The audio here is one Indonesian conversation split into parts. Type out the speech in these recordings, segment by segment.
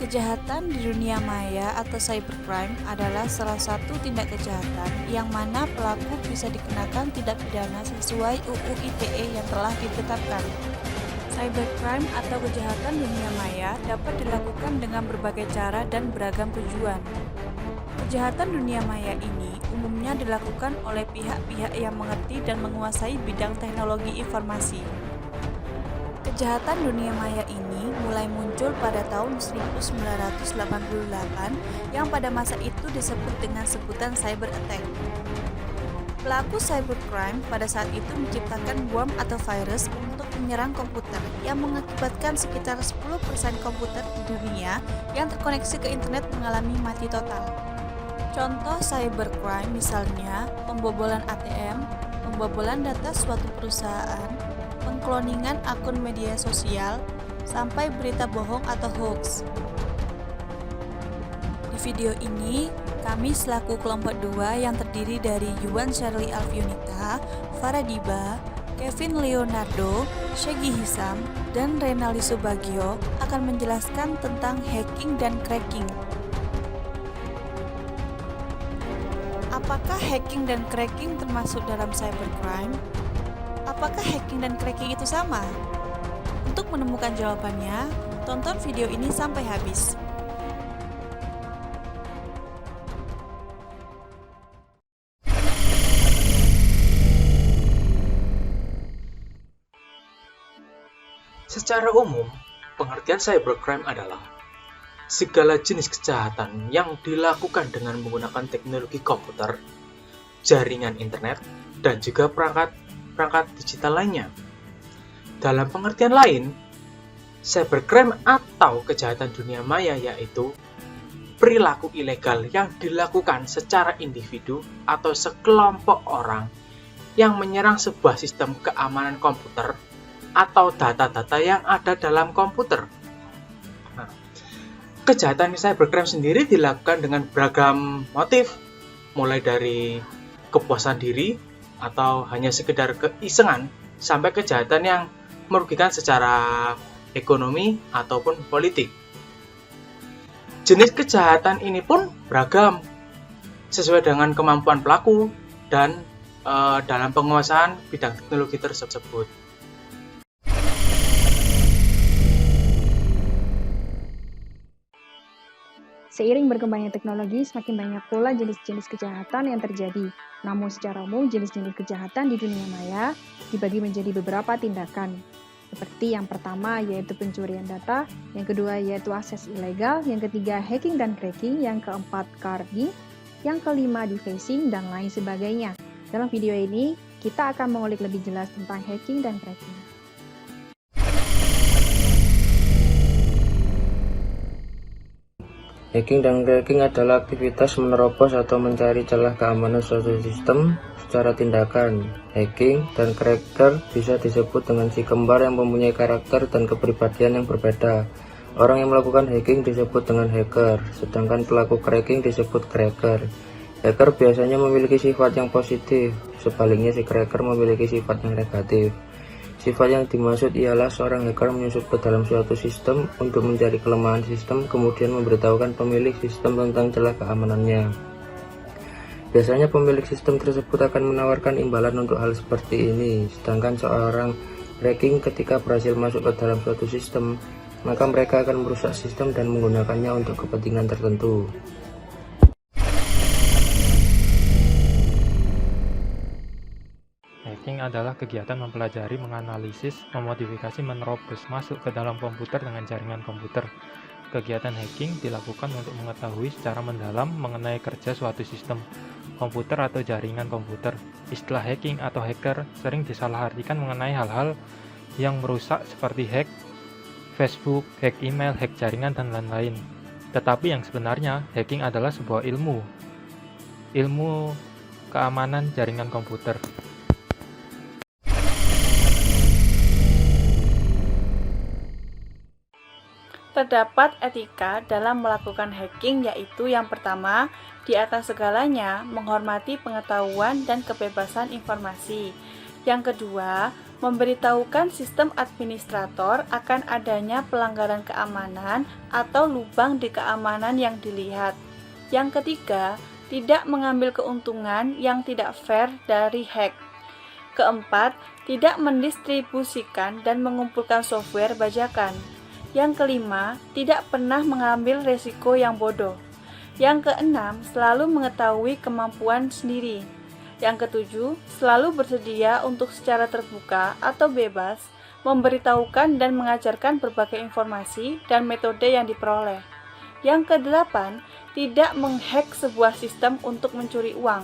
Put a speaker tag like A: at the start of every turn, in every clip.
A: Kejahatan di dunia maya atau cybercrime adalah salah satu tindak kejahatan yang mana pelaku bisa dikenakan tindak pidana sesuai UU ITE yang telah ditetapkan. Cybercrime atau kejahatan dunia maya dapat dilakukan dengan berbagai cara dan beragam tujuan. Kejahatan dunia maya ini umumnya dilakukan oleh pihak-pihak yang mengerti dan menguasai bidang teknologi informasi. Kejahatan dunia maya ini mulai muncul pada tahun 1988 yang pada masa itu disebut dengan sebutan cyber attack. Pelaku cybercrime pada saat itu menciptakan bom atau virus untuk menyerang komputer yang mengakibatkan sekitar 10% komputer di dunia yang terkoneksi ke internet mengalami mati total. Contoh cybercrime misalnya pembobolan ATM, pembobolan data suatu perusahaan, pengkloningan akun media sosial, sampai berita bohong atau hoax. Di video ini, kami selaku kelompok 2 yang terdiri dari Yuan Shirley Alfionita, Farah Diba, Kevin Leonardo, Shegi Hisam, dan Renali Subagio akan menjelaskan tentang hacking dan cracking. Apakah hacking dan cracking termasuk dalam cybercrime? Apakah hacking dan cracking itu sama? Untuk menemukan jawabannya, tonton video ini sampai habis.
B: Secara umum, pengertian cybercrime adalah segala jenis kejahatan yang dilakukan dengan menggunakan teknologi komputer, jaringan internet, dan juga perangkat digital lainnya. Dalam pengertian lain, cybercrime atau kejahatan dunia maya yaitu perilaku ilegal yang dilakukan secara individu atau sekelompok orang yang menyerang sebuah sistem keamanan komputer atau data-data yang ada dalam komputer. Nah, kejahatan cybercrime sendiri dilakukan dengan beragam motif, mulai dari kepuasan diri atau hanya sekedar keisengan sampai kejahatan yang merugikan secara ekonomi ataupun politik. Jenis kejahatan ini pun beragam sesuai dengan kemampuan pelaku dan dalam penguasaan bidang teknologi tersebut.
C: Seiring berkembangnya teknologi, semakin banyak pula jenis-jenis kejahatan yang terjadi. Namun secara umum, jenis-jenis kejahatan di dunia maya dibagi menjadi beberapa tindakan. Seperti yang pertama yaitu pencurian data, yang kedua yaitu akses ilegal, yang ketiga hacking dan cracking, yang keempat carding, yang kelima defacing, dan lain sebagainya. Dalam video ini, kita akan mengulik lebih jelas tentang hacking dan cracking.
D: Hacking dan cracking adalah aktivitas menerobos atau mencari celah keamanan suatu sistem secara tindakan. Hacking dan cracker bisa disebut dengan si kembar yang mempunyai karakter dan kepribadian yang berbeda. Orang yang melakukan hacking disebut dengan hacker, sedangkan pelaku cracking disebut cracker. Hacker biasanya memiliki sifat yang positif, sebaliknya si cracker memiliki sifat yang negatif. Sifat yang dimaksud ialah seorang hacker menyusup ke dalam suatu sistem untuk mencari kelemahan sistem, kemudian memberitahukan pemilik sistem tentang celah keamanannya. Biasanya pemilik sistem tersebut akan menawarkan imbalan untuk hal seperti ini, sedangkan seorang cracking ketika berhasil masuk ke dalam suatu sistem, maka mereka akan merusak sistem dan menggunakannya untuk kepentingan tertentu.
E: Hacking adalah kegiatan mempelajari, menganalisis, memodifikasi, menerobos masuk ke dalam komputer dengan jaringan komputer. Kegiatan hacking dilakukan untuk mengetahui secara mendalam mengenai kerja suatu sistem komputer atau jaringan komputer. Istilah hacking atau hacker sering disalahartikan mengenai hal-hal yang merusak seperti hack Facebook, hack email, hack jaringan, dan lain-lain. Tetapi yang sebenarnya, hacking adalah sebuah ilmu keamanan jaringan komputer.
A: Terdapat etika dalam melakukan hacking, yaitu yang pertama, di atas segalanya menghormati pengetahuan dan kebebasan informasi. Yang kedua, memberitahukan sistem administrator akan adanya pelanggaran keamanan atau lubang di keamanan yang dilihat. Yang ketiga, tidak mengambil keuntungan yang tidak fair dari hack. Keempat, tidak mendistribusikan dan mengumpulkan software bajakan. Yang kelima, tidak pernah mengambil resiko yang bodoh. Yang keenam, selalu mengetahui kemampuan sendiri. Yang ketujuh, selalu bersedia untuk secara terbuka atau bebas memberitahukan dan mengajarkan berbagai informasi dan metode yang diperoleh. Yang kedelapan, tidak menghack sebuah sistem untuk mencuri uang.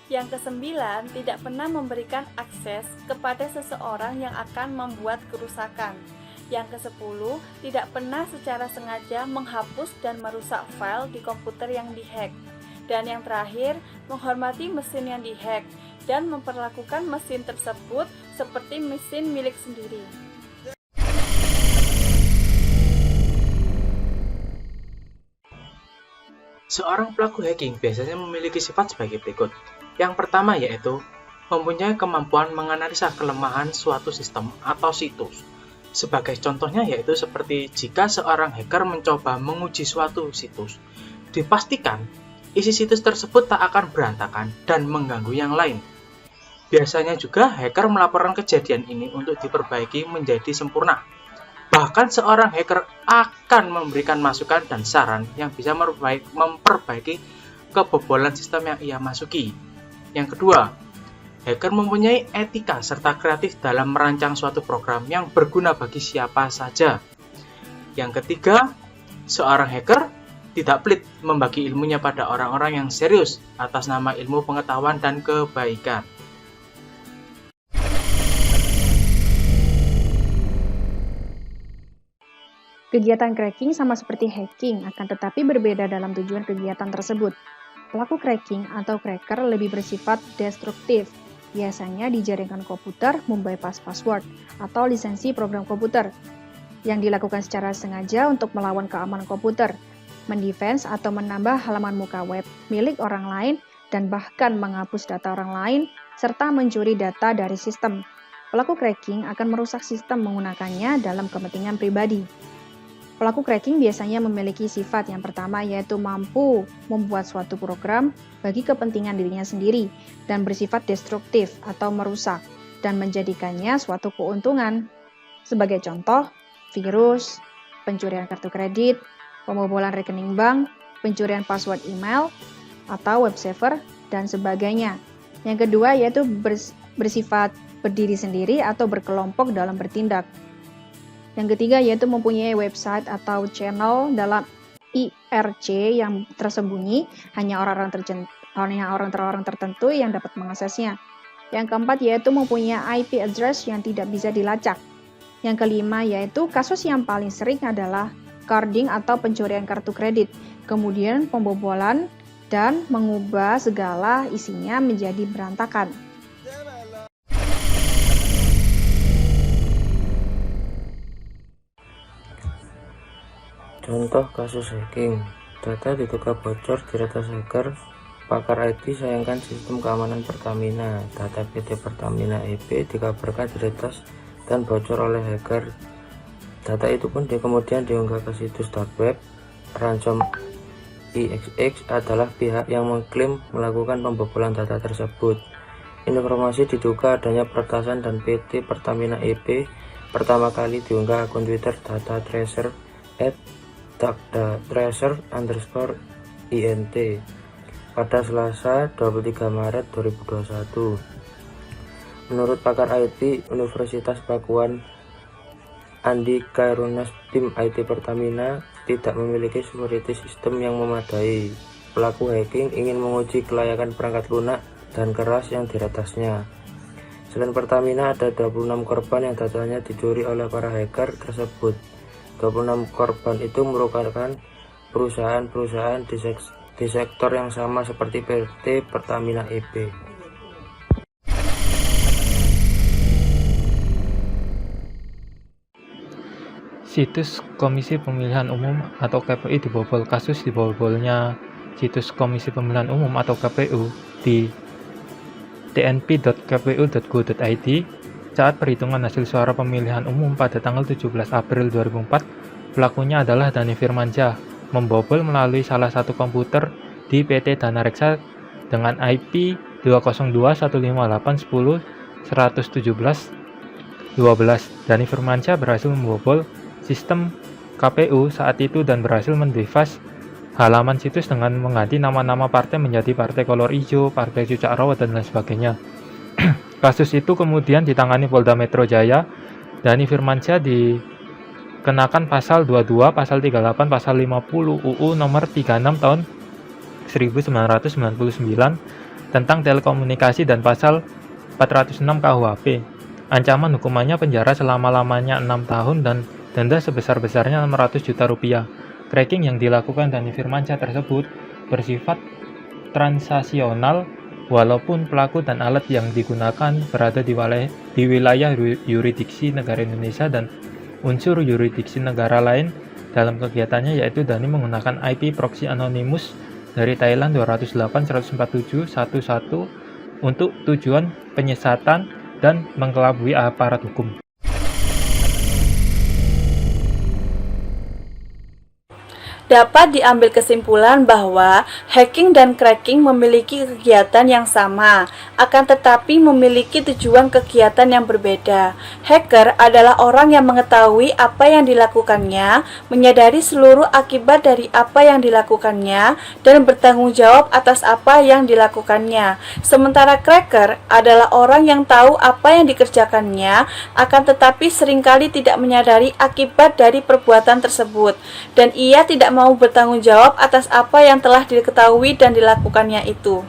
A: Yang kesembilan, tidak pernah memberikan akses kepada seseorang yang akan membuat kerusakan. Yang kesepuluh, tidak pernah secara sengaja menghapus dan merusak file di komputer yang dihack. Dan yang terakhir, menghormati mesin yang dihack dan memperlakukan mesin tersebut seperti mesin milik sendiri.
B: Seorang pelaku hacking biasanya memiliki sifat sebagai berikut. Yang pertama yaitu mempunyai kemampuan menganalisa kelemahan suatu sistem atau situs. Sebagai contohnya yaitu seperti jika seorang hacker mencoba menguji suatu situs, dipastikan isi situs tersebut tak akan berantakan dan mengganggu yang lain. Biasanya juga hacker melaporkan kejadian ini untuk diperbaiki menjadi sempurna. Bahkan seorang hacker akan memberikan masukan dan saran yang bisa memperbaiki kebobolan sistem yang ia masuki. Yang kedua, hacker mempunyai etika serta kreatif dalam merancang suatu program yang berguna bagi siapa saja. Yang ketiga, seorang hacker tidak pelit membagi ilmunya pada orang-orang yang serius atas nama ilmu pengetahuan dan kebaikan.
C: Kegiatan cracking sama seperti hacking, akan tetapi berbeda dalam tujuan kegiatan tersebut. Pelaku cracking atau cracker lebih bersifat destruktif, biasanya di jaringan komputer membypass password atau lisensi program komputer, yang dilakukan secara sengaja untuk melawan keamanan komputer, mendefense atau menambah halaman muka web milik orang lain, dan bahkan menghapus data orang lain, serta mencuri data dari sistem. Pelaku cracking akan merusak sistem menggunakannya dalam kepentingan pribadi. Pelaku cracking biasanya memiliki sifat yang pertama yaitu mampu membuat suatu program bagi kepentingan dirinya sendiri dan bersifat destruktif atau merusak dan menjadikannya suatu keuntungan. Sebagai contoh, virus, pencurian kartu kredit, pembobolan rekening bank, pencurian password email atau web server, dan sebagainya. Yang kedua yaitu bersifat berdiri sendiri atau berkelompok dalam bertindak. Yang ketiga yaitu mempunyai website atau channel dalam IRC yang tersembunyi, hanya orang-orang tertentu yang dapat mengaksesnya. Yang keempat yaitu mempunyai IP address yang tidak bisa dilacak. Yang kelima yaitu kasus yang paling sering adalah carding atau pencurian kartu kredit, kemudian pembobolan dan mengubah segala isinya menjadi berantakan.
D: Contoh kasus hacking, data diduga bocor di retas hacker, pakar IT sayangkan sistem keamanan Pertamina, data PT Pertamina EP dikabarkan diretas dan bocor oleh hacker. Data itu pun kemudian diunggah ke situs dark web. Ransom IXX adalah pihak yang mengklaim melakukan pembobolan data tersebut. Informasi diduga adanya peretasan dan PT Pertamina EP pertama kali diunggah akun Twitter data tracer @tracer_int pada Selasa 23 Maret 2021. Menurut pakar IT Universitas Pakuan Andi Kairunas, tim IT Pertamina tidak memiliki security system yang memadai. Pelaku hacking ingin menguji kelayakan perangkat lunak dan keras yang diretasnya. Selain Pertamina, ada 26 korban yang datanya dicuri oleh para hacker tersebut. 26 korban itu merupakan perusahaan-perusahaan di sektor yang sama seperti PT Pertamina EP.
E: Situs Komisi Pemilihan Umum atau KPU dibobol. Kasus dibobolnya situs Komisi Pemilihan Umum atau KPU di dnp.kpu.go.id Saat perhitungan hasil suara pemilihan umum pada tanggal 17 April 2004, pelakunya adalah Dhani Firmansyah, membobol melalui salah satu komputer di PT Dana Reksa dengan IP 202.158.10.117.12. Dhani Firmansyah berhasil membobol sistem KPU saat itu dan berhasil mendevas halaman situs dengan mengganti nama-nama partai menjadi Partai Kolor Ijo, Partai Cucak Rawat, dan lain sebagainya. Kasus itu kemudian ditangani Polda Metro Jaya. Dhani Firmansyah dikenakan pasal 22, pasal 38, pasal 50 UU nomor 36 tahun 1999 tentang telekomunikasi dan pasal 406 KUHP. Ancaman hukumannya penjara selama-lamanya 6 tahun dan denda sebesar-besarnya 600 juta rupiah. Cracking yang dilakukan Dhani Firmansyah tersebut bersifat transasional, walaupun pelaku dan alat yang digunakan berada di wilayah yurisdiksi negara Indonesia dan unsur yurisdiksi negara lain. Dalam kegiatannya yaitu Dhani menggunakan IP proxy anonymous dari Thailand 208.147.11 untuk tujuan penyesatan dan mengelabui aparat hukum.
A: Dapat diambil kesimpulan bahwa hacking dan cracking memiliki kegiatan yang sama, akan tetapi memiliki tujuan kegiatan yang berbeda. Hacker adalah orang yang mengetahui apa yang dilakukannya, menyadari seluruh akibat dari apa yang dilakukannya, dan bertanggung jawab atas apa yang dilakukannya. Sementara cracker adalah orang yang tahu apa yang dikerjakannya, akan tetapi seringkali tidak menyadari akibat dari perbuatan tersebut, dan ia tidak mau bertanggung jawab atas apa yang telah diketahui dan dilakukannya itu.